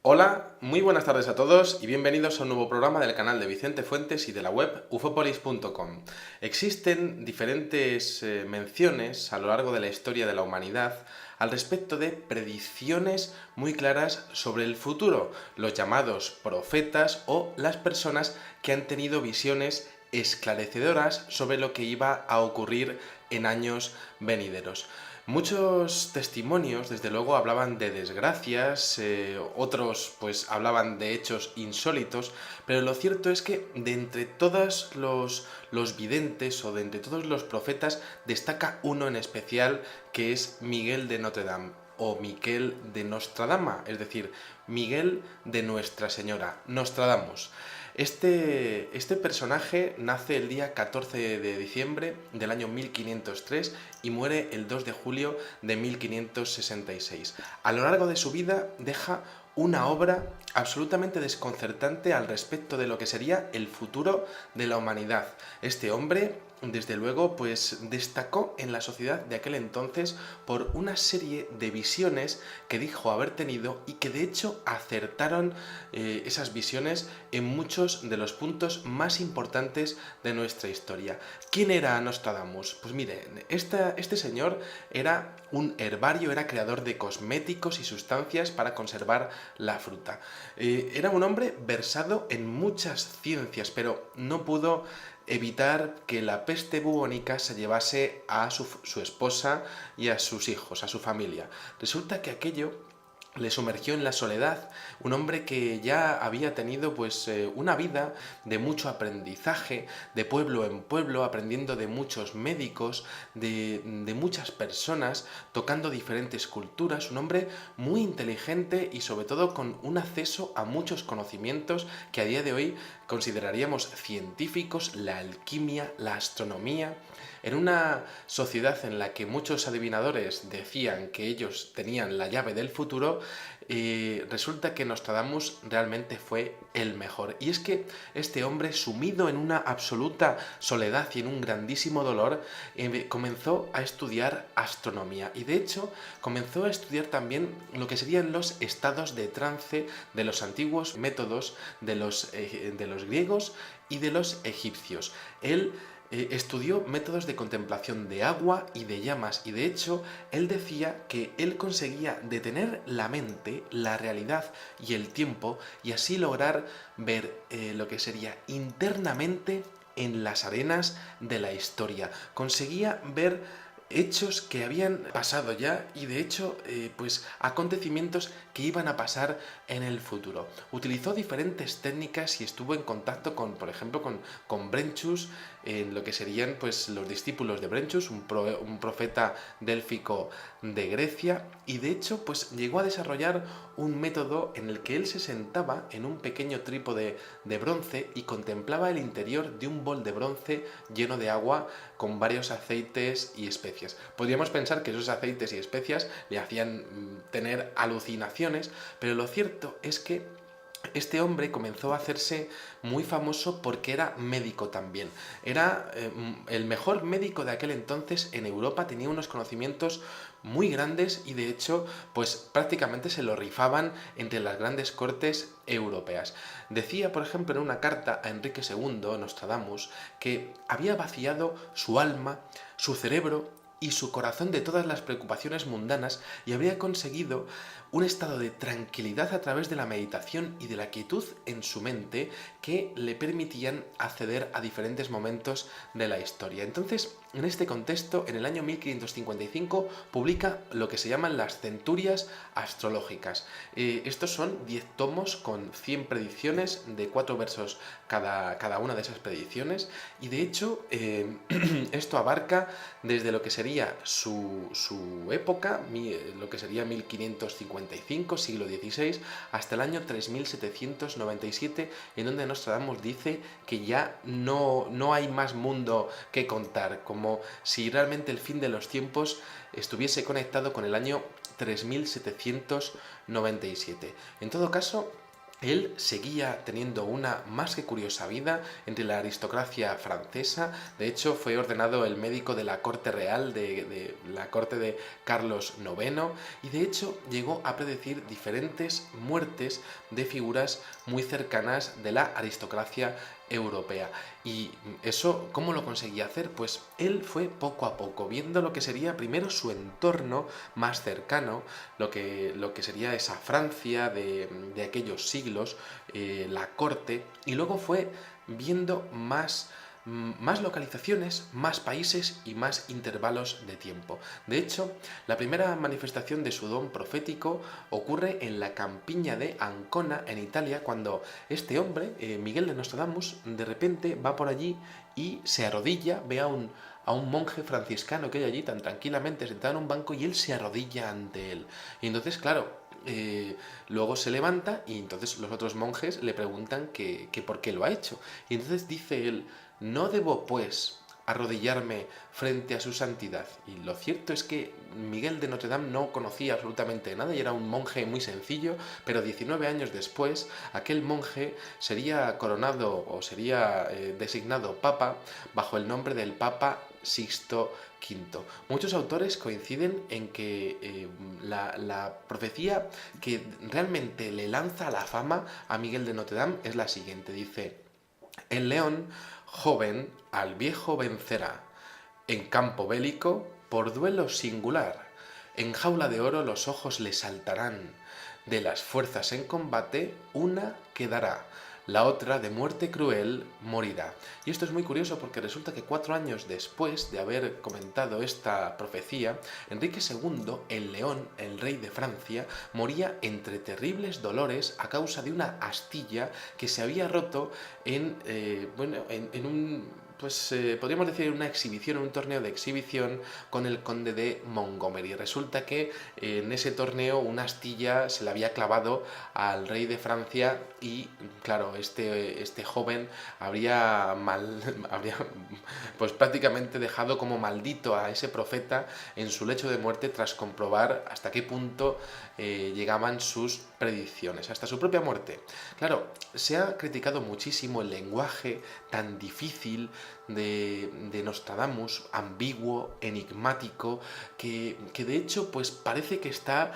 Hola, muy buenas tardes a todos y bienvenidos a un nuevo programa del canal de Vicente Fuentes y de la web ufopolis.com. Existen diferentes menciones a lo largo de la historia de la humanidad al respecto de predicciones muy claras sobre el futuro, los llamados profetas o las personas que han tenido visiones esclarecedoras sobre lo que iba a ocurrir en años venideros. Muchos testimonios, desde luego, hablaban de desgracias, otros pues hablaban de hechos insólitos, pero lo cierto es que de entre todos los videntes o de entre todos los profetas destaca uno en especial que es Miguel de Notre Dame o Miquel de Nostradama, es decir, Miguel de Nuestra Señora, Nostradamus. Este personaje nace el día 14 de diciembre del año 1503 y muere el 2 de julio de 1566. A lo largo de su vida deja una obra absolutamente desconcertante al respecto de lo que sería el futuro de la humanidad. Este hombre, desde luego, pues destacó en la sociedad de aquel entonces por una serie de visiones que dijo haber tenido y que de hecho acertaron esas visiones en muchos de los puntos más importantes de nuestra historia. ¿Quién era Nostradamus? Pues mire, este señor era un herbario, era creador de cosméticos y sustancias para conservar la fruta. Era un hombre versado en muchas ciencias, pero no pudo evitar que la peste bubónica se llevase a su esposa y a sus hijos, a su familia. Resulta que aquello le sumergió en la soledad, un hombre que ya había tenido pues una vida de mucho aprendizaje, de pueblo en pueblo, aprendiendo de muchos médicos, de muchas personas, tocando diferentes culturas, un hombre muy inteligente y sobre todo con un acceso a muchos conocimientos que a día de hoy consideraríamos científicos, la alquimia, la astronomía. En una sociedad en la que muchos adivinadores decían que ellos tenían la llave del futuro, resulta que Nostradamus realmente fue el mejor. Y es que este hombre, sumido en una absoluta soledad y en un grandísimo dolor, comenzó a estudiar astronomía. Y de hecho, comenzó a estudiar también lo que serían los estados de trance de los antiguos métodos de los griegos y de los egipcios. Él estudió métodos de contemplación de agua y de llamas y de hecho él decía que él conseguía detener la mente, la realidad y el tiempo y así lograr ver lo que sería internamente en las arenas de la historia. Conseguía ver hechos que habían pasado ya y de hecho pues acontecimientos que iban a pasar en el futuro. Utilizó diferentes técnicas y estuvo en contacto con, por ejemplo, con Brentius, en lo que serían pues los discípulos de Brentius, un profeta délfico de Grecia, y de hecho pues llegó a desarrollar un método en el que él se sentaba en un pequeño trípode de bronce y contemplaba el interior de un bol de bronce lleno de agua con varios aceites y especias. Podríamos pensar que esos aceites y especias le hacían tener alucinaciones, pero lo cierto es que este hombre comenzó a hacerse muy famoso porque era médico también. Era el mejor médico de aquel entonces en Europa, tenía unos conocimientos muy grandes y de hecho pues prácticamente se lo rifaban entre las grandes cortes europeas. Decía, por ejemplo, en una carta a Enrique II, Nostradamus, que había vaciado su alma, su cerebro y su corazón de todas las preocupaciones mundanas y habría conseguido un estado de tranquilidad a través de la meditación y de la quietud en su mente que le permitían acceder a diferentes momentos de la historia. Entonces, en este contexto, en el año 1555 publica lo que se llaman las Centurias Astrológicas. Estos son 10 tomos con 100 predicciones de 4 versos cada una de esas predicciones y de hecho esto abarca desde lo que sería su época, lo que sería 1555, siglo XVI, hasta el año 3797, en donde Nostradamus dice que ya no hay más mundo que contar, como si realmente el fin de los tiempos estuviese conectado con el año 3797. En todo caso, él seguía teniendo una más que curiosa vida entre la aristocracia francesa. De hecho, fue ordenado el médico de la corte real, de la corte de Carlos IX, y de hecho llegó a predecir diferentes muertes de figuras muy cercanas de la aristocracia europea. ¿Y eso cómo lo conseguía hacer? Pues él fue poco a poco, viendo lo que sería primero su entorno más cercano, lo que sería esa Francia de aquellos siglos, la corte, y luego fue viendo más localizaciones, más países y más intervalos de tiempo. De hecho, la primera manifestación de su don profético ocurre en la campiña de Ancona, en Italia, cuando este hombre, Miguel de Nostradamus, de repente va por allí y se arrodilla, ve a un monje franciscano que hay allí tan tranquilamente sentado en un banco y él se arrodilla ante él. Y entonces, claro, luego se levanta y entonces los otros monjes le preguntan que por qué lo ha hecho. Y entonces dice él: no debo, pues, arrodillarme frente a su santidad. Y lo cierto es que Miguel de Notre Dame no conocía absolutamente nada y era un monje muy sencillo, pero 19 años después aquel monje sería coronado o sería designado papa bajo el nombre del Papa Sixto V. Muchos autores coinciden en que la profecía que realmente le lanza a la fama a Miguel de Notre Dame es la siguiente. Dice: el león joven al viejo vencerá, en campo bélico por duelo singular, en jaula de oro los ojos le saltarán, de las fuerzas en combate una quedará, la otra de muerte cruel morirá. Y esto es muy curioso porque resulta que 4 años después de haber comentado esta profecía, Enrique II, el León, el rey de Francia, moría entre terribles dolores a causa de una astilla que se había roto en un... Pues podríamos decir una exhibición, un torneo de exhibición con el conde de Montgomery. Resulta que en ese torneo una astilla se le había clavado al rey de Francia y, claro, este joven habría pues prácticamente dejado como maldito a ese profeta en su lecho de muerte tras comprobar hasta qué punto llegaban sus predicciones, hasta su propia muerte. Claro, se ha criticado muchísimo el lenguaje tan difícil de Nostradamus, ambiguo, enigmático, que de hecho pues parece que está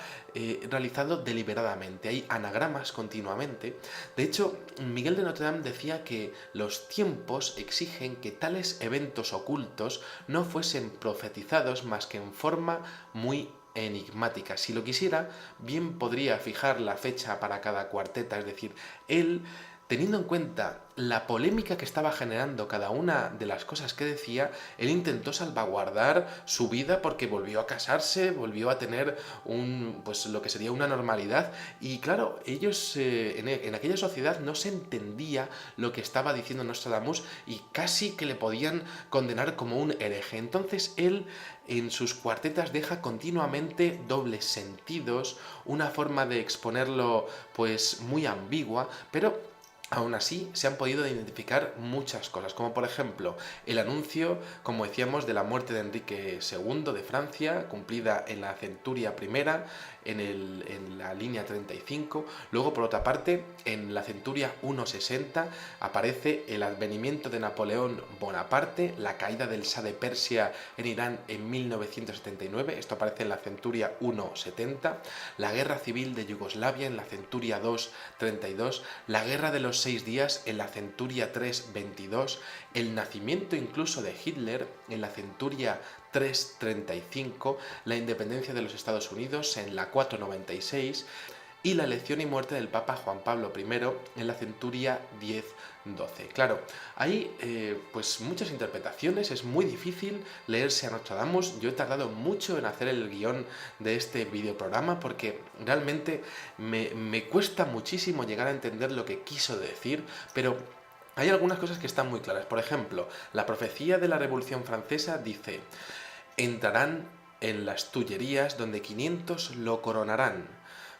realizado deliberadamente. Hay anagramas continuamente. De hecho, Miguel de Notre Dame decía que los tiempos exigen que tales eventos ocultos no fuesen profetizados más que en forma muy enigmática. Si lo quisiera, bien podría fijar la fecha para cada cuarteta, es decir, él, teniendo en cuenta la polémica que estaba generando cada una de las cosas que decía, él intentó salvaguardar su vida porque volvió a casarse, volvió a tener pues lo que sería una normalidad, y claro, ellos en aquella sociedad no se entendía lo que estaba diciendo Nostradamus y casi que le podían condenar como un hereje. Entonces él en sus cuartetas deja continuamente dobles sentidos, una forma de exponerlo pues muy ambigua, pero aún así, se han podido identificar muchas cosas, como por ejemplo el anuncio, como decíamos, de la muerte de Enrique II de Francia, cumplida en la centuria primera, en la línea 35. Luego, por otra parte, en la centuria 160 aparece el advenimiento de Napoleón Bonaparte, la caída del Shah de Persia en Irán en 1979, esto aparece en la centuria 170, la guerra civil de Yugoslavia en la centuria 232, la guerra de los 6 días en la centuria 322, el nacimiento incluso de Hitler en la centuria 335, la independencia de los Estados Unidos en la 496 y la elección y muerte del Papa Juan Pablo I en la centuria 10-12. Claro, hay pues muchas interpretaciones, es muy difícil leerse a Nostradamus. Yo he tardado mucho en hacer el guión de este videoprograma porque realmente me cuesta muchísimo llegar a entender lo que quiso decir, pero hay algunas cosas que están muy claras. Por ejemplo, la profecía de la Revolución Francesa dice: entrarán en las Tullerías donde 500 lo coronarán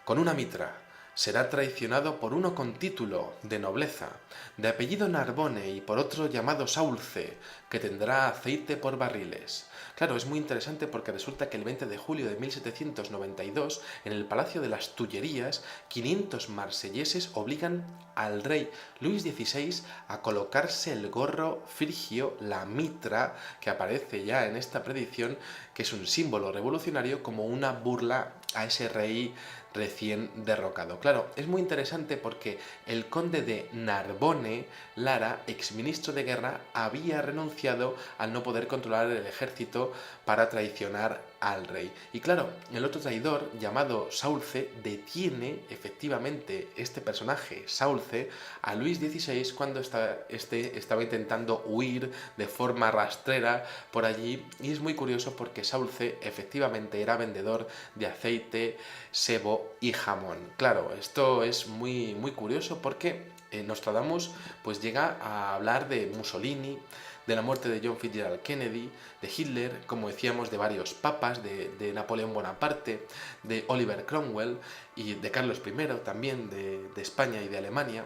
con una mitra. Será traicionado por uno con título de nobleza, de apellido Narbone y por otro llamado Saulce, que tendrá aceite por barriles. Claro, es muy interesante porque resulta que el 20 de julio de 1792, en el Palacio de las Tullerías, 500 marselleses obligan al rey Luis XVI a colocarse el gorro frigio, la mitra, que aparece ya en esta predicción, que es un símbolo revolucionario, como una burla a ese rey recién derrocado. Claro, es muy interesante porque el conde de Narbonne, Lara, exministro de guerra, había renunciado al no poder controlar el ejército para traicionar al rey. Y claro, el otro traidor, llamado Saulce, detiene efectivamente este personaje, Saulce, a Luis XVI cuando estaba intentando huir de forma rastrera por allí. Y es muy curioso porque Saulce efectivamente era vendedor de aceite, sebo y jamón. Claro, esto es muy, muy curioso porque Nostradamus pues llega a hablar de Mussolini, de la muerte de John Fitzgerald Kennedy, de Hitler, como decíamos, de varios papas, de Napoleón Bonaparte, de Oliver Cromwell y de Carlos I también, de España y de Alemania.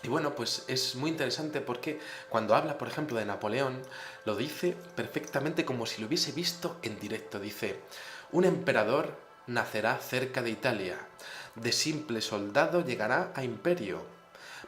Y bueno, pues es muy interesante porque cuando habla, por ejemplo, de Napoleón, lo dice perfectamente como si lo hubiese visto en directo. Dice, un emperador nacerá cerca de Italia, de simple soldado llegará a imperio.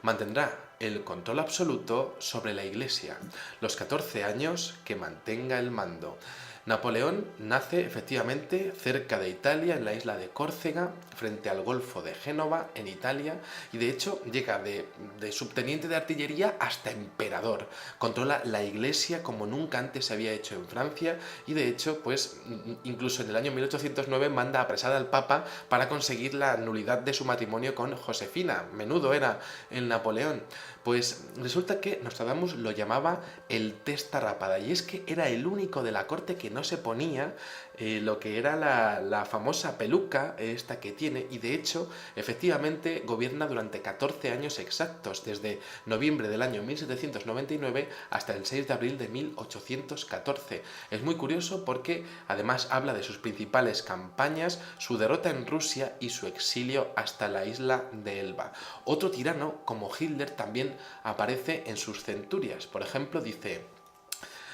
Mantendrá el control absoluto sobre la Iglesia, los 14 años que mantenga el mando. Napoleón nace efectivamente cerca de Italia, en la isla de Córcega, frente al Golfo de Génova, en Italia, y de hecho llega de subteniente de artillería hasta emperador. Controla la Iglesia como nunca antes se había hecho en Francia, y de hecho, pues incluso en el año 1809 manda a apresar al Papa para conseguir la nulidad de su matrimonio con Josefina. Menudo era el Napoleón. Pues resulta que Nostradamus lo llamaba el testa rapada, y es que era el único de la corte que no se ponía lo que era la famosa peluca esta que tiene, y de hecho efectivamente gobierna durante 14 años exactos, desde noviembre del año 1799 hasta el 6 de abril de 1814. Es muy curioso porque además habla de sus principales campañas, su derrota en Rusia y su exilio hasta la isla de Elba. Otro tirano como Hitler también aparece en sus centurias. Por ejemplo, dice: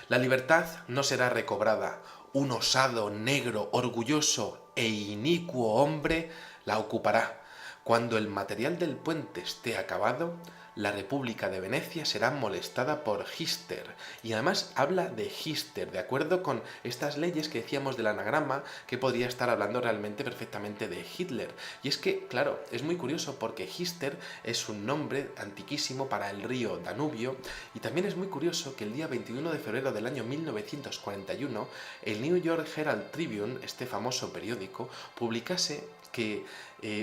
la libertad no será recobrada. Un osado, negro, orgulloso e inicuo hombre la ocupará. Cuando el material del puente esté acabado, la República de Venecia será molestada por Hister. Y además habla de Hister, de acuerdo con estas leyes que decíamos del anagrama, que podría estar hablando realmente perfectamente de Hitler. Y es que, claro, es muy curioso porque Hister es un nombre antiquísimo para el río Danubio, y también es muy curioso que el día 21 de febrero del año 1941, el New York Herald Tribune, este famoso periódico, publicase que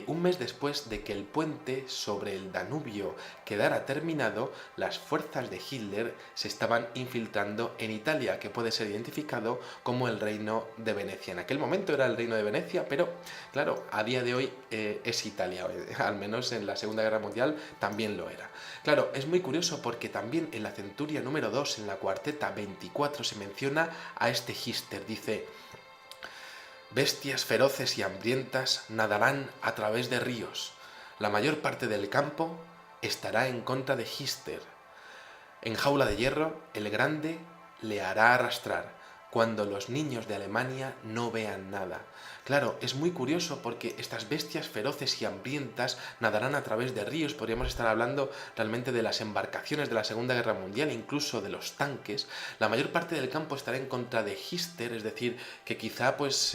un mes después de que el puente sobre el Danubio quedara terminado, las fuerzas de Hitler se estaban infiltrando en Italia, que puede ser identificado como el Reino de Venecia. En aquel momento era el Reino de Venecia, pero claro, a día de hoy es Italia, al menos en la Segunda Guerra Mundial también lo era. Claro, es muy curioso porque también en la centuria número 2, en la cuarteta 24, se menciona a este Hister. Dice: bestias feroces y hambrientas nadarán a través de ríos. La mayor parte del campo estará en contra de Hister. En jaula de hierro, el grande le hará arrastrar, cuando los niños de Alemania no vean nada. Claro, es muy curioso porque estas bestias feroces y hambrientas nadarán a través de ríos. Podríamos estar hablando realmente de las embarcaciones de la Segunda Guerra Mundial, incluso de los tanques. La mayor parte del campo estará en contra de Hister, es decir, que quizá, pues,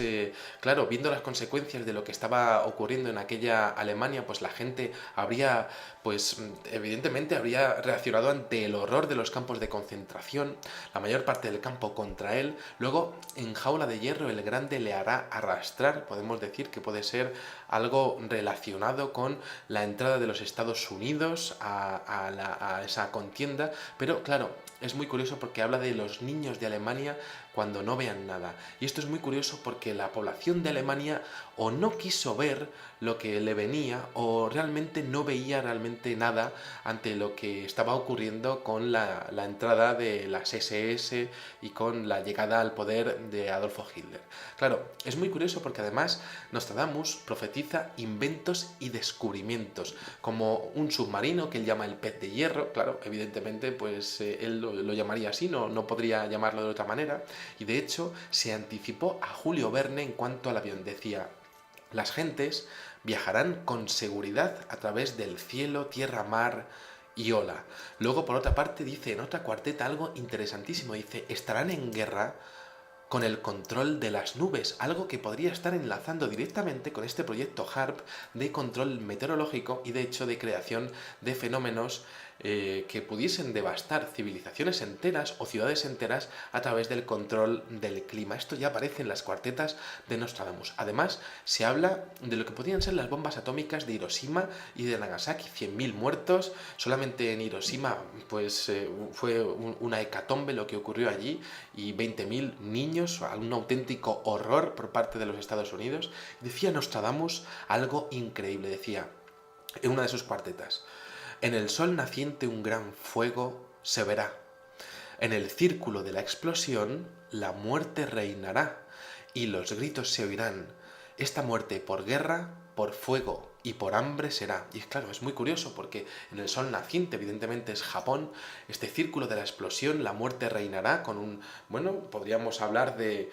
claro, viendo las consecuencias de lo que estaba ocurriendo en aquella Alemania, pues la gente habría, pues, evidentemente habría reaccionado ante el horror de los campos de concentración, la mayor parte del campo contra él. Luego, en jaula de hierro, el grande le hará arrastrar. Podemos decir que puede ser algo relacionado con la entrada de los Estados Unidos a esa contienda, pero claro, es muy curioso porque habla de los niños de Alemania cuando no vean nada. Y esto es muy curioso porque la población de Alemania o no quiso ver lo que le venía, o realmente no veía realmente nada ante lo que estaba ocurriendo con la entrada de las SS y con la llegada al poder de Adolfo Hitler. Claro, es muy curioso porque además Nostradamus profetiza inventos y descubrimientos, como un submarino que él llama el pez de hierro. Claro, evidentemente pues él lo llamaría así, no podría llamarlo de otra manera. y de hecho se anticipó a Julio Verne en cuanto al avión. Decía: las gentes viajarán con seguridad a través del cielo, tierra, mar y ola. Luego, por otra parte, dice en otra cuarteta algo interesantísimo. Dice: estarán en guerra con el control de las nubes, algo que podría estar enlazando directamente con este proyecto HARP de control meteorológico y de hecho de creación de fenómenos que pudiesen devastar civilizaciones enteras o ciudades enteras a través del control del clima. Esto ya aparece en las cuartetas de Nostradamus. Además, se habla de lo que podrían ser las bombas atómicas de Hiroshima y de Nagasaki, 100.000 muertos. Solamente en Hiroshima pues fue una hecatombe lo que ocurrió allí, y 20.000 niños, un auténtico horror por parte de los Estados Unidos. Decía Nostradamus algo increíble, decía en una de sus cuartetas: en el sol naciente un gran fuego se verá. En el círculo de la explosión la muerte reinará y los gritos se oirán. Esta muerte por guerra, por fuego y por hambre será. Y claro, es muy curioso porque en el sol naciente, evidentemente es Japón, este círculo de la explosión, la muerte reinará con un, bueno, podríamos hablar de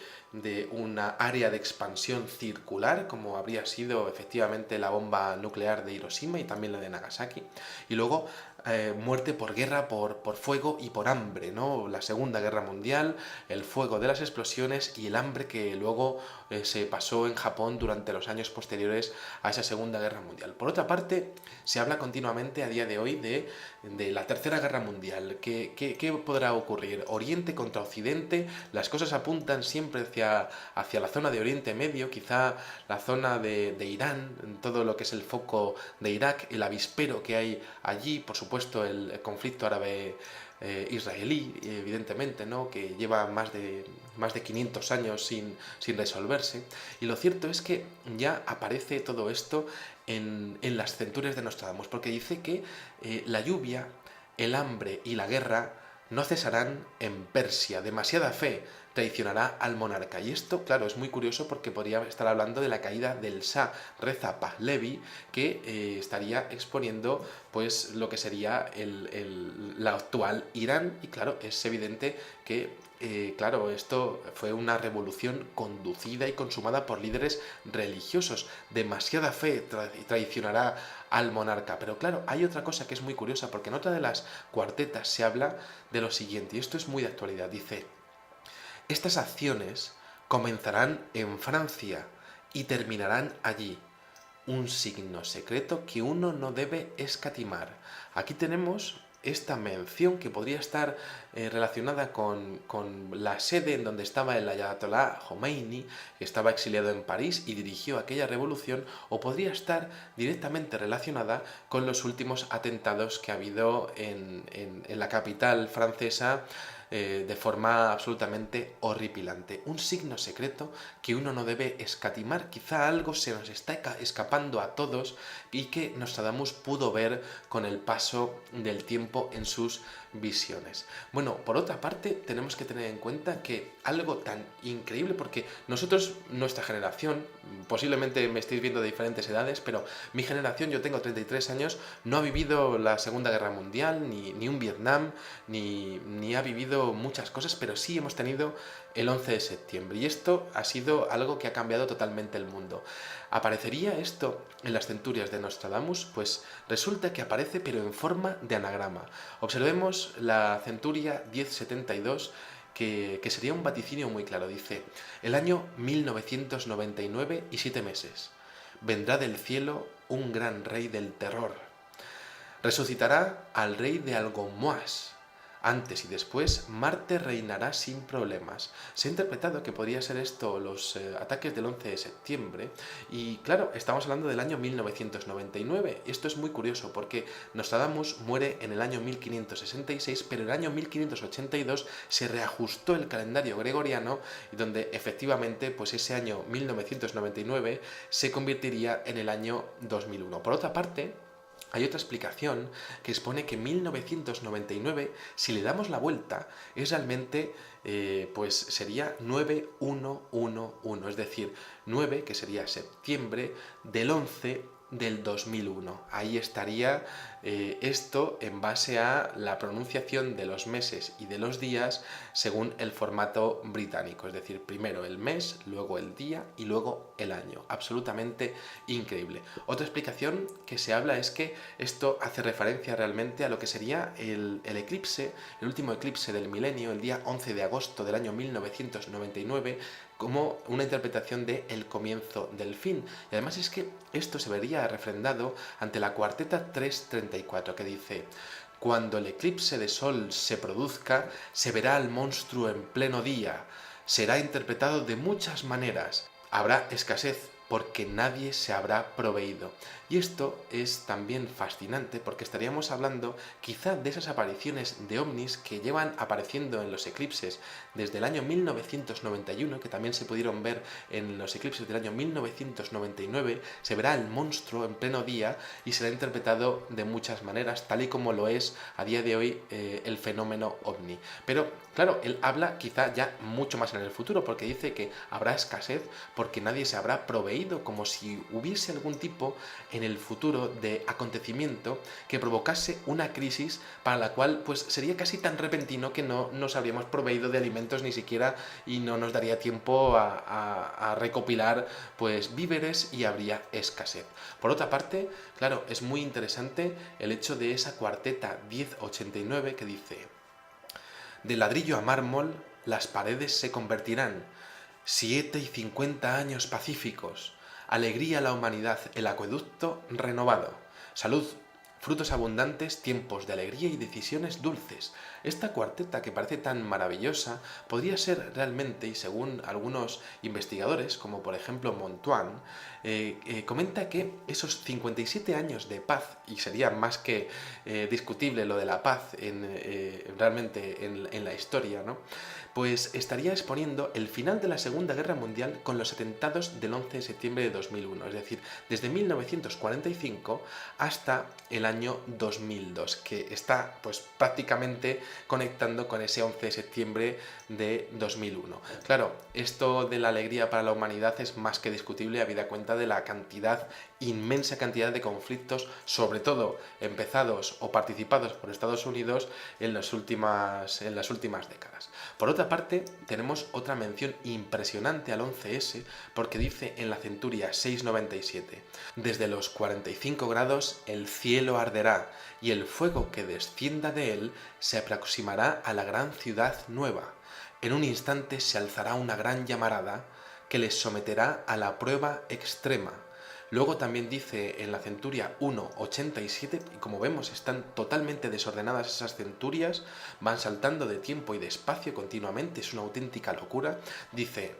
una área de expansión circular, como habría sido efectivamente la bomba nuclear de Hiroshima y también la de Nagasaki. Y luego muerte por guerra, por fuego y por hambre, ¿no? La Segunda Guerra Mundial, el fuego de las explosiones y el hambre que luego se pasó en Japón durante los años posteriores a esa Segunda Guerra Mundial. Por otra parte, se habla continuamente a día de hoy de la Tercera Guerra Mundial. ¿Qué podrá ocurrir? Oriente contra Occidente, las cosas apuntan siempre hacia la zona de Oriente Medio, quizá la zona de Irán, todo lo que es el foco de Irak, el avispero que hay allí, por supuesto el conflicto árabe israelí, evidentemente, ¿no? Que lleva más de 500 años sin resolverse. Y lo cierto es que ya aparece todo esto en las centurias de Nostradamus, porque dice que la lluvia, el hambre y la guerra no cesarán en Persia. Demasiada fe traicionará al monarca. Y esto, claro, es muy curioso porque podría estar hablando de la caída del Shah Reza Pahlavi, que estaría exponiendo pues lo que sería la actual Irán. Y claro, es evidente que claro, esto fue una revolución conducida y consumada por líderes religiosos. Demasiada fe traicionará al monarca. Pero claro, hay otra cosa que es muy curiosa, porque en otra de las cuartetas se habla de lo siguiente, y esto es muy de actualidad. Dice: estas acciones comenzarán en Francia y terminarán allí. Un signo secreto que uno no debe escatimar. Aquí tenemos esta mención que podría estar relacionada con la sede en donde estaba el Ayatollah Khomeini, que estaba exiliado en París y dirigió aquella revolución, o podría estar directamente relacionada con los últimos atentados que ha habido en la capital francesa, de forma absolutamente horripilante. Un signo secreto que uno no debe escatimar. Quizá algo se nos está escapando a todos y que Nostradamus pudo ver con el paso del tiempo en sus visiones. Bueno, por otra parte, tenemos que tener en cuenta que algo tan increíble, porque nosotros, nuestra generación, posiblemente me estéis viendo de diferentes edades, pero mi generación, yo tengo 33 años, no ha vivido la Segunda Guerra Mundial, ni un Vietnam, ni ha vivido muchas cosas, pero sí hemos tenido el 11 de septiembre, y esto ha sido algo que ha cambiado totalmente el mundo. ¿Aparecería esto en las centurias de Nostradamus? Pues resulta que aparece, pero en forma de anagrama. Observemos la centuria 1072, que sería un vaticinio muy claro. Dice: el año 1999 y 7 meses. Vendrá del cielo un gran rey del terror. Resucitará al rey de Algomois. Antes y después, Marte reinará sin problemas. Se ha interpretado que podría ser esto los ataques del 11 de septiembre. Y claro, estamos hablando del año 1999. Esto es muy curioso porque Nostradamus muere en el año 1566, pero en el año 1582 se reajustó el calendario gregoriano, y donde efectivamente pues ese año 1999 se convertiría en el año 2001. Por otra parte, hay otra explicación que expone que 1999, si le damos la vuelta, es realmente, pues sería 9111, es decir, 9, que sería septiembre, del 11 del 2001. Ahí estaría Esto en base a la pronunciación de los meses y de los días según el formato británico, es decir, primero el mes, luego el día y luego el año. Absolutamente increíble. Otra explicación que se habla es que esto hace referencia realmente a lo que sería el eclipse, el último eclipse del milenio, el día 11 de agosto del año 1999, como una interpretación de el comienzo del fin. Y además es que esto se vería refrendado ante la cuarteta 334, que dice: cuando el eclipse de sol se produzca, se verá al monstruo en pleno día. Será interpretado de muchas maneras. Habrá escasez porque nadie se habrá proveído. Y esto es también fascinante porque estaríamos hablando quizá de esas apariciones de ovnis que llevan apareciendo en los eclipses desde el año 1991, que también se pudieron ver en los eclipses del año 1999. Se verá el monstruo en pleno día y será interpretado de muchas maneras, tal y como lo es a día de hoy el fenómeno ovni. Pero claro, él habla quizá ya mucho más en el futuro, porque dice que habrá escasez porque nadie se habrá proveído, como si hubiese algún tipo en el futuro de acontecimiento que provocase una crisis para la cual pues sería casi tan repentino que no nos habríamos proveído de alimentos ni siquiera, y no nos daría tiempo a recopilar pues víveres y habría escasez. Por otra parte, claro, es muy interesante el hecho de esa cuarteta 1089 que dice: de ladrillo a mármol las paredes se convertirán, 7 y 50 años pacíficos, alegría a la humanidad, el acueducto renovado, salud, frutos abundantes, tiempos de alegría y decisiones dulces. Esta cuarteta, que parece tan maravillosa, podría ser realmente, y según algunos investigadores, como por ejemplo Montaigne, comenta que esos 57 años de paz, y sería más que discutible lo de la paz realmente en la historia, ¿no?, pues estaría exponiendo el final de la Segunda Guerra Mundial con los atentados del 11 de septiembre de 2001, es decir, desde 1945 hasta el año 2002, que está pues prácticamente conectando con ese 11 de septiembre de 2001. Claro, esto de la alegría para la humanidad es más que discutible, habida cuenta de la inmensa cantidad de conflictos, sobre todo empezados o participados por Estados Unidos en las últimas décadas. Por otra parte, tenemos otra mención impresionante al 11S, porque dice en la centuria 697: desde los 45 grados el cielo arderá, y el fuego que descienda de él se aproximará a la gran ciudad nueva. En un instante se alzará una gran llamarada que les someterá a la prueba extrema. Luego también dice en la centuria 187, y como vemos están totalmente desordenadas esas centurias, van saltando de tiempo y de espacio continuamente, es una auténtica locura. Dice: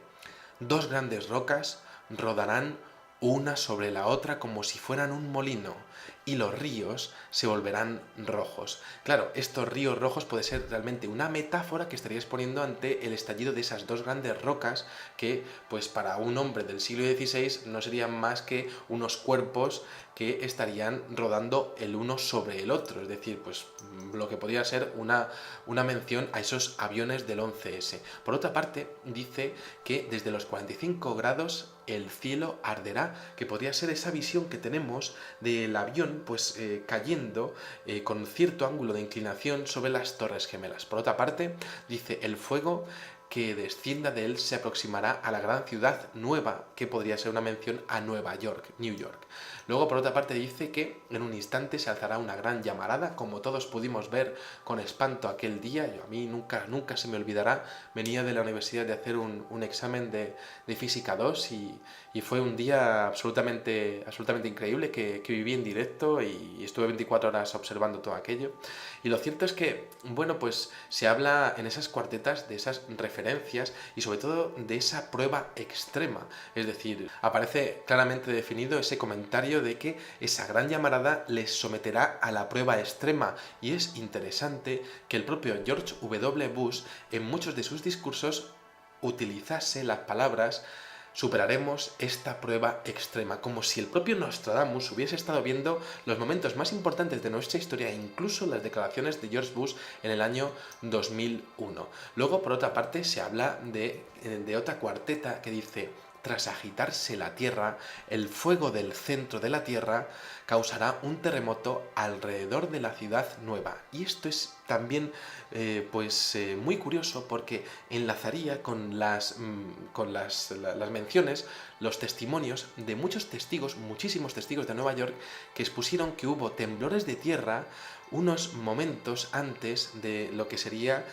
dos grandes rocas rodarán una sobre la otra como si fueran un molino, y los ríos se volverán rojos. Claro, estos ríos rojos puede ser realmente una metáfora que estaría exponiendo ante el estallido de esas dos grandes rocas que, pues para un hombre del siglo XVI, no serían más que unos cuerpos que estarían rodando el uno sobre el otro, es decir, pues lo que podría ser una mención a esos aviones del 11S. Por otra parte, dice que desde los 45 grados el cielo arderá, que podría ser esa visión que tenemos del avión pues cayendo con cierto ángulo de inclinación sobre las Torres Gemelas. Por otra parte, dice: el fuego que descienda de él se aproximará a la gran ciudad nueva, que podría ser una mención a Nueva York, New York. Luego, por otra parte, dice que en un instante se alzará una gran llamarada, como todos pudimos ver con espanto aquel día. A mí nunca se me olvidará, venía de la universidad de hacer un examen de Física 2 y fue un día absolutamente increíble que viví en directo, y estuve 24 horas observando todo aquello. Y lo cierto es que, bueno, pues se habla en esas cuartetas de esas referencias y sobre todo de esa prueba extrema, es decir, aparece claramente definido ese comentario de que esa gran llamarada les someterá a la prueba extrema, y es interesante que el propio George W. Bush en muchos de sus discursos utilizase las palabras superaremos esta prueba extrema, como si el propio Nostradamus hubiese estado viendo los momentos más importantes de nuestra historia, e incluso las declaraciones de George Bush en el año 2001. Luego, por otra parte, se habla de otra cuarteta que dice: tras agitarse la Tierra, el fuego del centro de la Tierra causará un terremoto alrededor de la ciudad nueva. Y esto es también muy curioso porque enlazaría con las menciones, los testimonios de muchos testigos, muchísimos testigos de Nueva York, que expusieron que hubo temblores de tierra unos momentos antes de lo que sería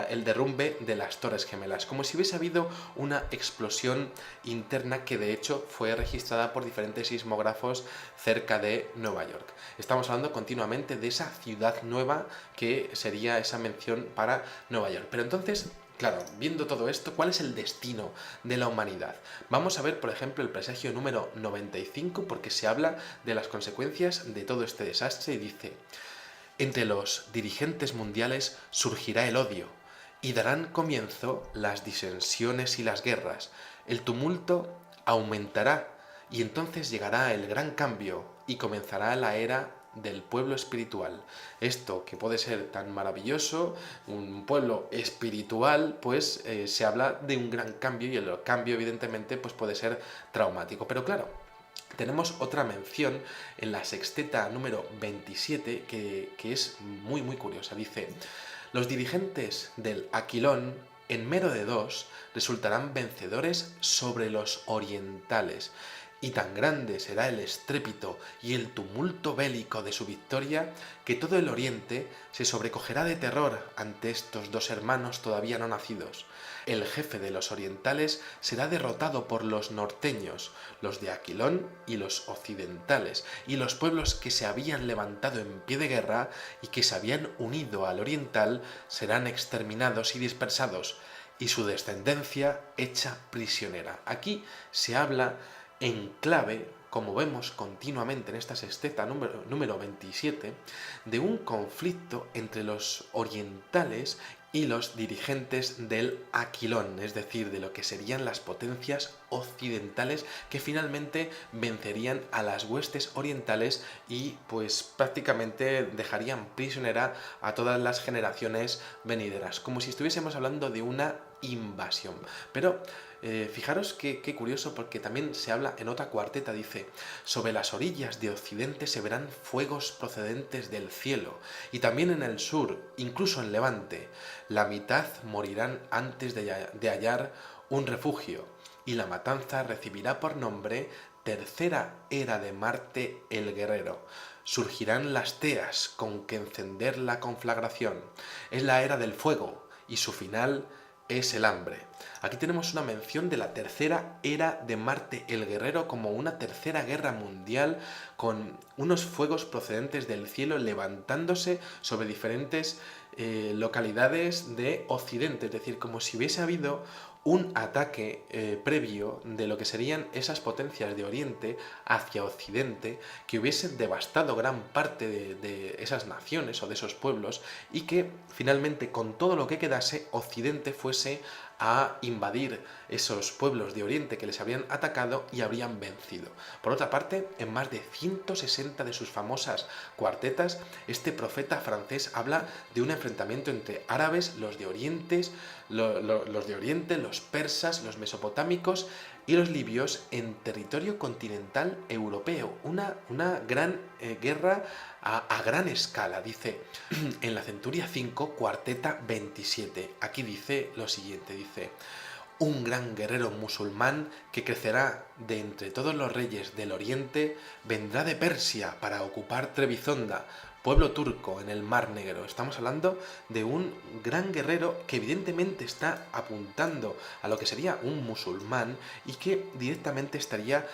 el derrumbe de las Torres Gemelas, como si hubiese habido una explosión interna que de hecho fue registrada por diferentes sismógrafos cerca de Nueva York. Estamos hablando continuamente de esa ciudad nueva que sería esa mención para Nueva York. Pero entonces, claro, viendo todo esto, ¿cuál es el destino de la humanidad? Vamos a ver, por ejemplo, el presagio número 95, porque se habla de las consecuencias de todo este desastre y dice: entre los dirigentes mundiales surgirá el odio y darán comienzo las disensiones y las guerras. El tumulto aumentará y entonces llegará el gran cambio y comenzará la era del pueblo espiritual. Esto que puede ser tan maravilloso, un pueblo espiritual, se habla de un gran cambio y el cambio evidentemente puede ser traumático. Pero claro, tenemos otra mención en la sexteta número 27 que es muy curiosa. Dice: los dirigentes del Aquilón, en mero de dos, resultarán vencedores sobre los orientales, y tan grande será el estrépito y el tumulto bélico de su victoria que todo el oriente se sobrecogerá de terror ante estos dos hermanos todavía no nacidos. El jefe de los orientales será derrotado por los norteños, los de Aquilón y los occidentales, y los pueblos que se habían levantado en pie de guerra y que se habían unido al oriental serán exterminados y dispersados, y su descendencia hecha prisionera. Aquí se habla en clave, como vemos continuamente en esta sexteta número 27, de un conflicto entre los orientales y los dirigentes del Aquilón, es decir, de lo que serían las potencias occidentales que finalmente vencerían a las huestes orientales y prácticamente dejarían prisionera a todas las generaciones venideras, como si estuviésemos hablando de una invasión. Pero fijaros qué curioso, porque también se habla en otra cuarteta, dice: sobre las orillas de occidente se verán fuegos procedentes del cielo, y también en el sur, incluso en Levante, la mitad morirán antes de hallar un refugio, y la matanza recibirá por nombre tercera era de Marte el guerrero. Surgirán las teas con que encender la conflagración. Es la era del fuego, y su final es el hambre. Aquí tenemos una mención de la tercera era de Marte el Guerrero como una tercera guerra mundial, con unos fuegos procedentes del cielo levantándose sobre diferentes localidades de Occidente, es decir, como si hubiese habido un ataque previo de lo que serían esas potencias de Oriente hacia Occidente, que hubiesen devastado gran parte de esas naciones o de esos pueblos, y que finalmente, con todo lo que quedase, Occidente fuese a invadir esos pueblos de Oriente que les habían atacado y habrían vencido. Por otra parte, en más de 160 de sus famosas cuartetas, este profeta francés habla de un enfrentamiento entre árabes, los de Oriente, los persas, los mesopotámicos y los libios en territorio continental europeo. Una gran guerra a gran escala. Dice en la centuria 5, cuarteta 27. Aquí dice lo siguiente, dice: un gran guerrero musulmán que crecerá de entre todos los reyes del Oriente vendrá de Persia para ocupar Trebizonda, pueblo turco en el Mar Negro. Estamos hablando de un gran guerrero que evidentemente está apuntando a lo que sería un musulmán y que directamente estaría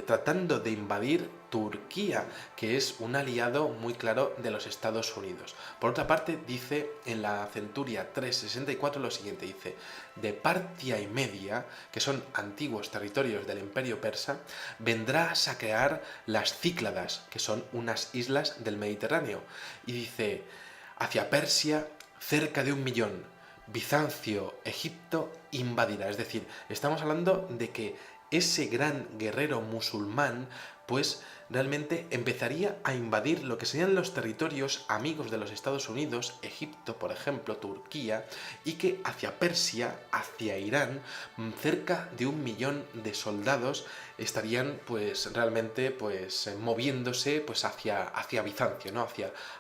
tratando de invadir Turquía, que es un aliado muy claro de los Estados Unidos. Por otra parte, dice en la centuria 364 lo siguiente, dice: de Partia y Media, que son antiguos territorios del Imperio Persa, vendrá a saquear las Cícladas, que son unas islas del Mediterráneo, y dice: hacia Persia cerca de 1 millón, Bizancio, Egipto invadirá. Es decir, estamos hablando de que ese gran guerrero musulmán pues realmente empezaría a invadir lo que serían los territorios amigos de los Estados Unidos, Egipto, por ejemplo, Turquía, y que hacia Persia, hacia Irán, cerca de 1 millón de soldados estarían pues realmente pues moviéndose pues hacia Bizancio, ¿no?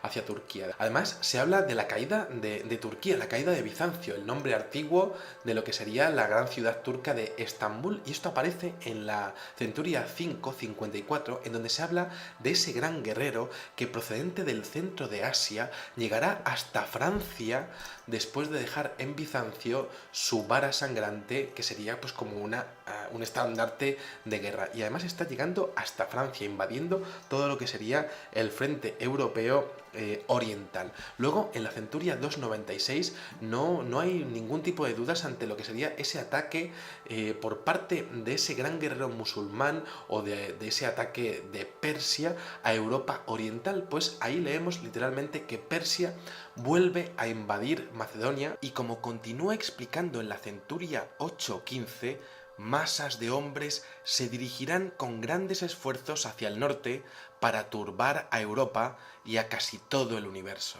Hacia Turquía. Además, se habla de la caída de Turquía, la caída de Bizancio, el nombre antiguo de lo que sería la gran ciudad turca de Estambul, y esto aparece en la Centuria 554, en donde se habla de ese gran guerrero que, procedente del centro de Asia, llegará hasta Francia después de dejar en Bizancio su vara sangrante, que sería pues como un estandarte de guerra. Y además está llegando hasta Francia, invadiendo todo lo que sería el frente europeo oriental. Luego, en la Centuria 296 no hay ningún tipo de dudas ante lo que sería ese ataque por parte de ese gran guerrero musulmán, o de ese ataque de Persia a Europa oriental. Pues ahí leemos literalmente que Persia vuelve a invadir Macedonia, y como continúa explicando en la Centuria 815, masas de hombres se dirigirán con grandes esfuerzos hacia el norte para turbar a Europa y a casi todo el universo.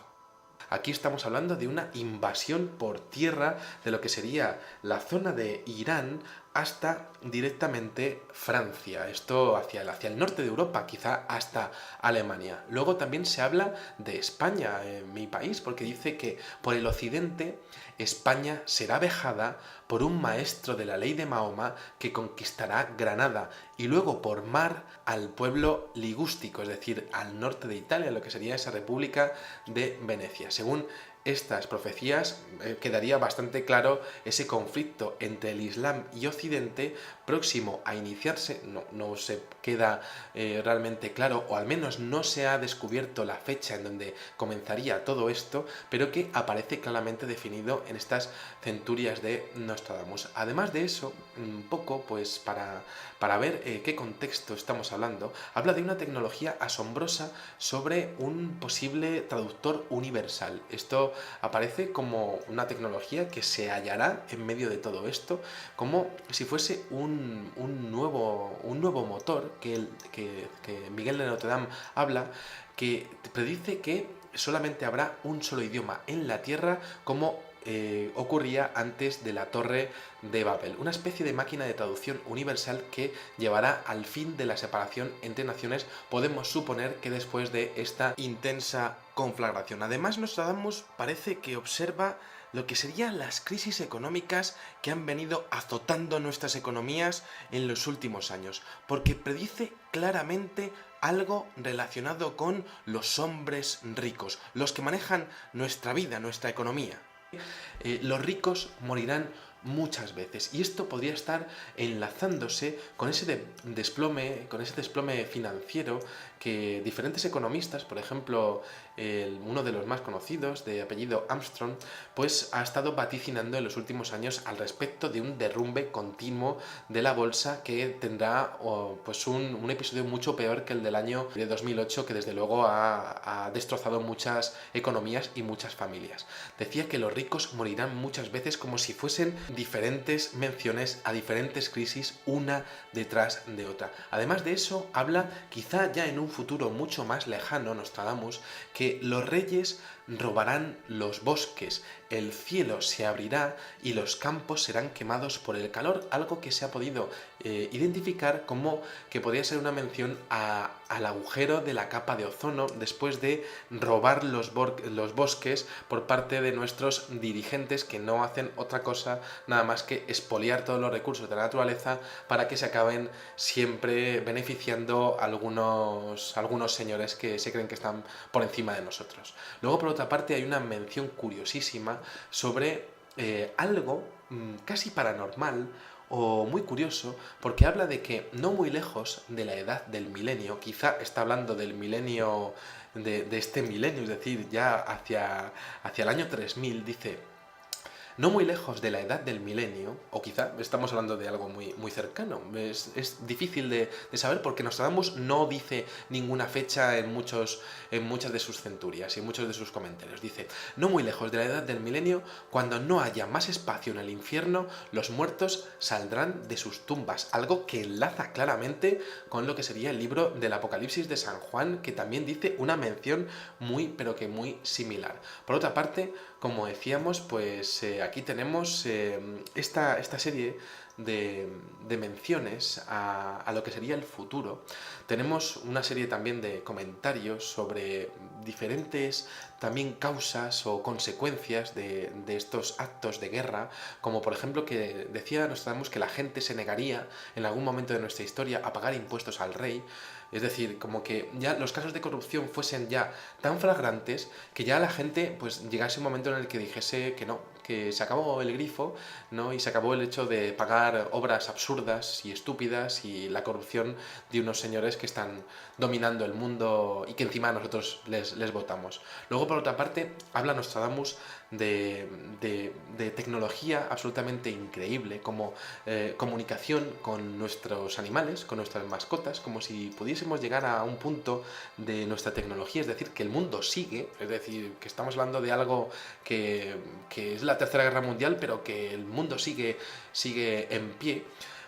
Aquí estamos hablando de una invasión por tierra de lo que sería la zona de Irán hasta directamente Francia, esto hacia el norte de Europa, quizá hasta Alemania. Luego también se habla de España, mi país, porque dice que por el occidente España será vejada por un maestro de la ley de Mahoma que conquistará Granada, y luego por mar al pueblo ligústico, es decir, al norte de Italia, lo que sería esa República de Venecia. Según estas profecías, quedaría bastante claro ese conflicto entre el Islam y Occidente próximo a iniciarse. No se queda realmente claro, o al menos no se ha descubierto la fecha en donde comenzaría todo esto, pero que aparece claramente definido en estas centurias de Nostradamus. Además de eso, un poco pues para ver qué contexto estamos hablando, habla de una tecnología asombrosa sobre un posible traductor universal. Esto aparece como una tecnología que se hallará en medio de todo esto, como si fuese un nuevo motor que Miguel de Notre Dame habla, que predice que solamente habrá un solo idioma en la Tierra, como ocurría antes de la Torre de Babel, una especie de máquina de traducción universal que llevará al fin de la separación entre naciones, podemos suponer que después de esta intensa conflagración. Además, Nostradamus parece que observa lo que serían las crisis económicas que han venido azotando nuestras economías en los últimos años, porque predice claramente algo relacionado con los hombres ricos, los que manejan nuestra vida, nuestra economía. Los ricos morirán muchas veces, y esto podría estar enlazándose con ese desplome financiero que diferentes economistas, por ejemplo uno de los más conocidos, de apellido Armstrong, pues ha estado vaticinando en los últimos años al respecto de un derrumbe continuo de la bolsa que tendrá pues un episodio mucho peor que el del año de 2008, que desde luego ha destrozado muchas economías y muchas familias. Decía que los ricos morirán muchas veces, como si fuesen diferentes menciones a diferentes crisis una detrás de otra. Además de eso, habla, quizá ya en un futuro mucho más lejano, Nostradamus, que los reyes robarán los bosques, el cielo se abrirá y los campos serán quemados por el calor, algo que se ha podido identificar como que podría ser una mención al agujero de la capa de ozono después de robar los bosques por parte de nuestros dirigentes, que no hacen otra cosa nada más que expoliar todos los recursos de la naturaleza para que se acaben siempre beneficiando algunos señores que se creen que están por encima de nosotros. Luego, por otra parte, hay una mención curiosísima sobre algo casi paranormal o muy curioso, porque habla de que no muy lejos de la edad del milenio, quizá está hablando del milenio, de este milenio, es decir, ya hacia el año 3000, dice: no muy lejos de la edad del milenio, o quizá estamos hablando de algo muy cercano. Es difícil de saber porque Nostradamus no dice ninguna fecha en muchas de sus centurias y en muchos de sus comentarios. Dice, no muy lejos de la edad del milenio, cuando no haya más espacio en el infierno, los muertos saldrán de sus tumbas. Algo que enlaza claramente con lo que sería el libro del Apocalipsis de San Juan, que también dice una mención muy, pero que muy similar. Por otra parte, como decíamos, pues aquí tenemos esta serie de menciones a lo que sería el futuro. Tenemos una serie también de comentarios sobre diferentes también causas o consecuencias de estos actos de guerra, como por ejemplo que decía Nostradamus que la gente se negaría en algún momento de nuestra historia a pagar impuestos al rey. Es decir, como que ya los casos de corrupción fuesen ya tan flagrantes que ya la gente pues llegase un momento en el que dijese que no, que se acabó el grifo, ¿no? Y se acabó el hecho de pagar obras absurdas y estúpidas y la corrupción de unos señores que están dominando el mundo y que encima nosotros les votamos. Luego, por otra parte, habla Nostradamus de tecnología absolutamente increíble, como comunicación con nuestros animales, con nuestras mascotas, como si pudiésemos llegar a un punto de nuestra tecnología, es decir, que el mundo sigue, es decir, que estamos hablando de algo que es la Tercera Guerra Mundial, pero que el mundo sigue en pie.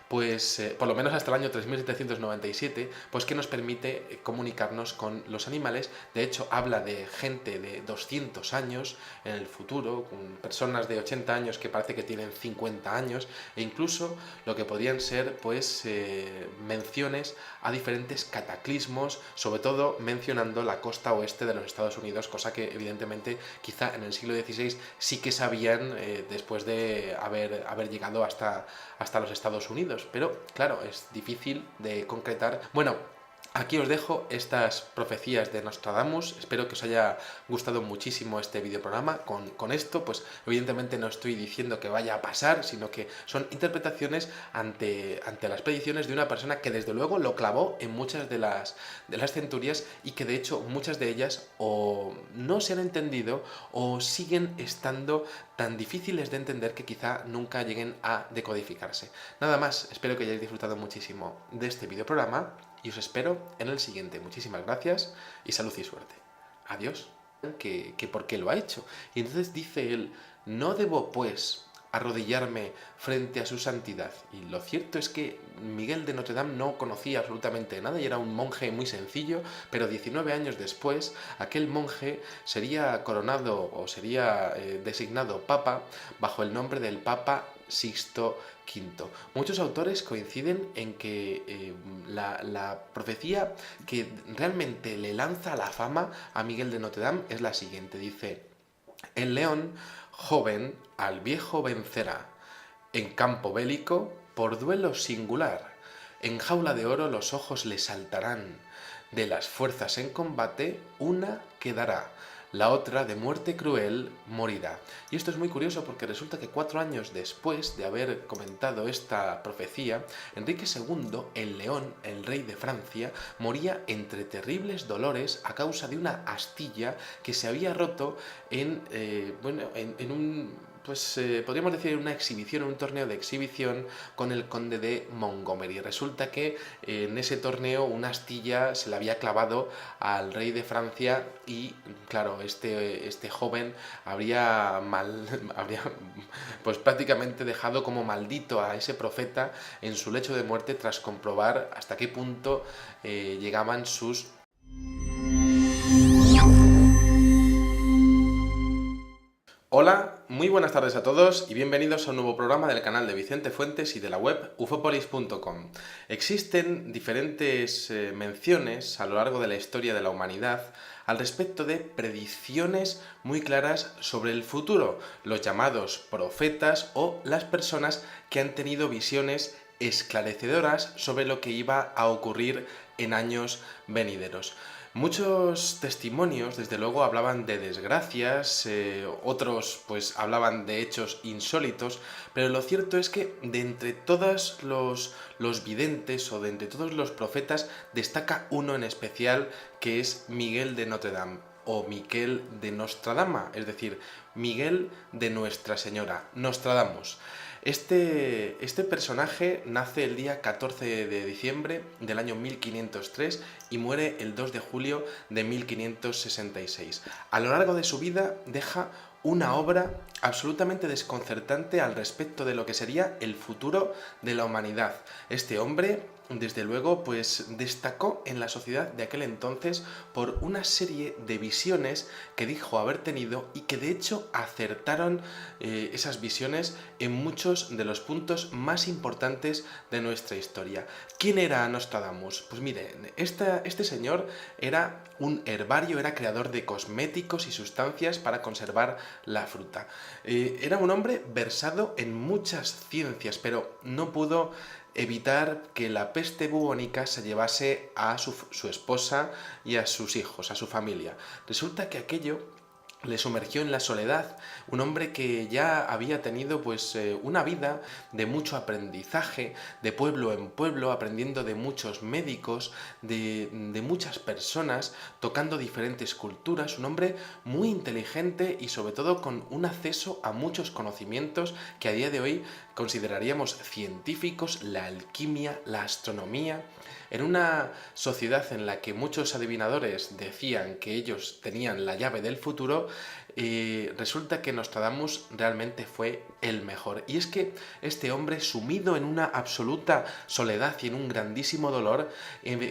Pues por lo menos hasta el año 3797, pues que nos permite comunicarnos con los animales. De hecho, habla de gente de 200 años en el futuro, con personas de 80 años que parece que tienen 50 años, e incluso lo que podrían ser pues menciones a diferentes cataclismos, sobre todo mencionando la costa oeste de los Estados Unidos, cosa que evidentemente quizá en el siglo XVI sí que sabían después de haber llegado hasta los Estados Unidos. Pero claro, es difícil de concretar. Bueno, aquí os dejo estas profecías de Nostradamus. Espero que os haya gustado muchísimo este videoprograma. Con esto, pues evidentemente no estoy diciendo que vaya a pasar, sino que son interpretaciones ante las predicciones de una persona que desde luego lo clavó en muchas de las centurias y que de hecho muchas de ellas o no se han entendido o siguen estando tan difíciles de entender que quizá nunca lleguen a decodificarse. Nada más, espero que hayáis disfrutado muchísimo de este videoprograma y os espero en el siguiente. Muchísimas gracias y salud y suerte. Adiós. Que por qué lo ha hecho. Y entonces dice él, no debo pues arrodillarme frente a su santidad. Y lo cierto es que Miguel de Notre Dame no conocía absolutamente nada y era un monje muy sencillo, pero 19 años después aquel monje sería coronado o sería designado papa bajo el nombre del Papa Sixto V. Muchos autores coinciden en que la profecía que realmente le lanza la fama a Miguel de Notre Dame es la siguiente. Dice, el león joven al viejo vencerá, en campo bélico por duelo singular, en jaula de oro los ojos le saltarán, de las fuerzas en combate una quedará, la otra de muerte cruel morirá. Y esto es muy curioso porque resulta que 4 años después de haber comentado esta profecía, Enrique II, el León, el rey de Francia, moría entre terribles dolores a causa de una astilla que se había roto en un... Pues podríamos decir una exhibición, un torneo de exhibición con el conde de Montgomery. Resulta que en ese torneo una astilla se le había clavado al rey de Francia y, claro, este joven habría pues prácticamente dejado como maldito a ese profeta en su lecho de muerte tras comprobar hasta qué punto llegaban sus... Hola, muy buenas tardes a todos y bienvenidos a un nuevo programa del canal de Vicente Fuentes y de la web ufopolis.com. Existen diferentes menciones a lo largo de la historia de la humanidad al respecto de predicciones muy claras sobre el futuro, los llamados profetas o las personas que han tenido visiones esclarecedoras sobre lo que iba a ocurrir en años venideros. Muchos testimonios, desde luego, hablaban de desgracias, otros pues hablaban de hechos insólitos, pero lo cierto es que de entre todos los videntes o de entre todos los profetas destaca uno en especial que es Miguel de Notre Dame, o Miquel de Nostradama, es decir, Miguel de Nuestra Señora, Nostradamus. Este personaje nace el día 14 de diciembre del año 1503 y muere el 2 de julio de 1566. A lo largo de su vida deja una obra absolutamente desconcertante al respecto de lo que sería el futuro de la humanidad. Este hombre, desde luego, pues destacó en la sociedad de aquel entonces por una serie de visiones que dijo haber tenido y que de hecho acertaron esas visiones en muchos de los puntos más importantes de nuestra historia. ¿Quién era Nostradamus? Pues miren, este señor era un herbario, era creador de cosméticos y sustancias para conservar la fruta. Era un hombre versado en muchas ciencias, pero no pudo evitar que la peste bubónica se llevase a su esposa y a sus hijos, a su familia. Resulta que aquello le sumergió en la soledad, un hombre que ya había tenido pues una vida de mucho aprendizaje, de pueblo en pueblo, aprendiendo de muchos médicos, de muchas personas, tocando diferentes culturas, un hombre muy inteligente y sobre todo con un acceso a muchos conocimientos que a día de hoy consideraríamos científicos, la alquimia, la astronomía. En una sociedad en la que muchos adivinadores decían que ellos tenían la llave del futuro, resulta que Nostradamus realmente fue el mejor. Y es que este hombre, sumido en una absoluta soledad y en un grandísimo dolor,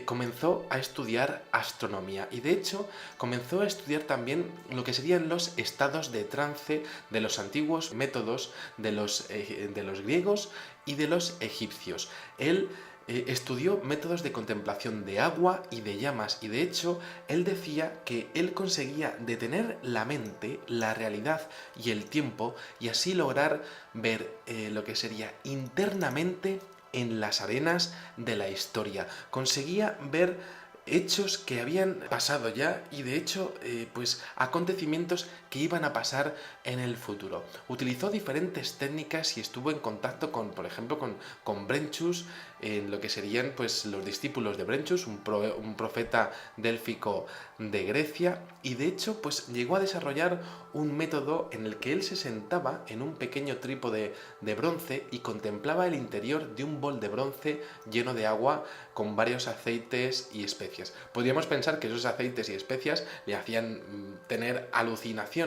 comenzó a estudiar astronomía. Y de hecho, comenzó a estudiar también lo que serían los estados de trance de los antiguos métodos de los griegos y de los egipcios. Él estudió métodos de contemplación de agua y de llamas y de hecho él decía que él conseguía detener la mente, la realidad y el tiempo y así lograr ver lo que sería internamente en las arenas de la historia. Conseguía ver hechos que habían pasado ya y de hecho pues acontecimientos que iban a pasar en el futuro. Utilizó diferentes técnicas y estuvo en contacto con, por ejemplo, con Brentius, en lo que serían pues los discípulos de Brentius, un profeta délfico de Grecia, y de hecho pues llegó a desarrollar un método en el que él se sentaba en un pequeño trípode de bronce y contemplaba el interior de un bol de bronce lleno de agua con varios aceites y especias. Podríamos pensar que esos aceites y especias le hacían tener alucinaciones,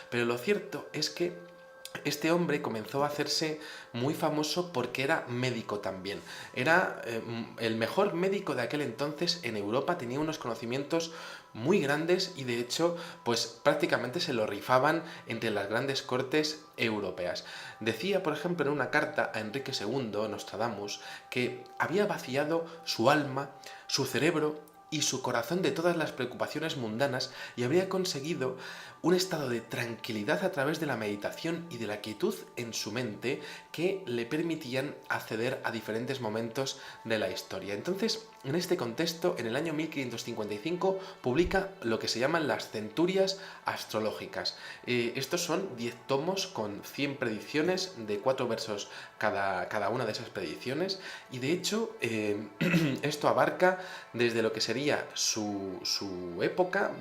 pero lo cierto es que este hombre comenzó a hacerse muy famoso porque era médico también. Era el mejor médico de aquel entonces en Europa, tenía unos conocimientos muy grandes y de hecho pues prácticamente se lo rifaban entre las grandes cortes europeas. Decía, por ejemplo, en una carta a Enrique II, Nostradamus, que había vaciado su alma, su cerebro y su corazón de todas las preocupaciones mundanas y habría conseguido un estado de tranquilidad a través de la meditación y de la quietud en su mente que le permitían acceder a diferentes momentos de la historia. Entonces, en este contexto, en el año 1555 publica lo que se llaman las Centurias Astrológicas. Estos son 10 tomos con 100 predicciones de 4 versos cada una de esas predicciones y de hecho esto abarca desde lo que sería su época,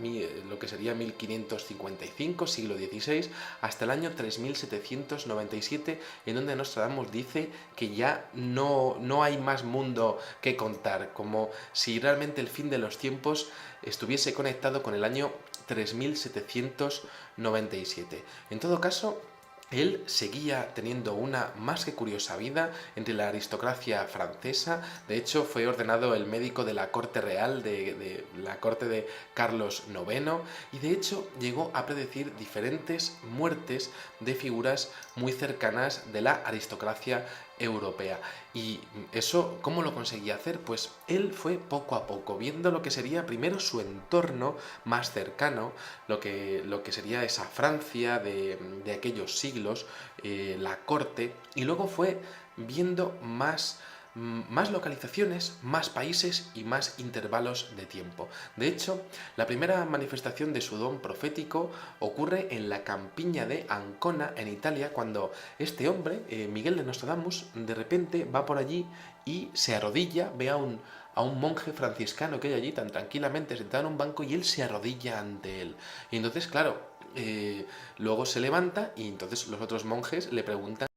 lo que sería 1555, siglo XVI, hasta el año 3797, en donde Nostradamus dice que ya no hay más mundo que contar, como si realmente el fin de los tiempos estuviese conectado con el año 3797. En todo caso, él seguía teniendo una más que curiosa vida entre la aristocracia francesa. De hecho, fue ordenado el médico de la corte real, de la corte de Carlos IX, y de hecho llegó a predecir diferentes muertes de figuras muy cercanas de la aristocracia europea. ¿Y eso cómo lo conseguía hacer? Pues él fue poco a poco, viendo lo que sería primero su entorno más cercano, lo que sería esa Francia de aquellos siglos, la corte, y luego fue viendo más localizaciones, más países y más intervalos de tiempo. De hecho, la primera manifestación de su don profético ocurre en la campiña de Ancona, en Italia, cuando este hombre, Miguel de Nostradamus, de repente va por allí y se arrodilla, ve a un a un monje franciscano que hay allí tan tranquilamente sentado en un banco y él se arrodilla ante él. Y entonces, claro, luego se levanta y entonces los otros monjes le preguntan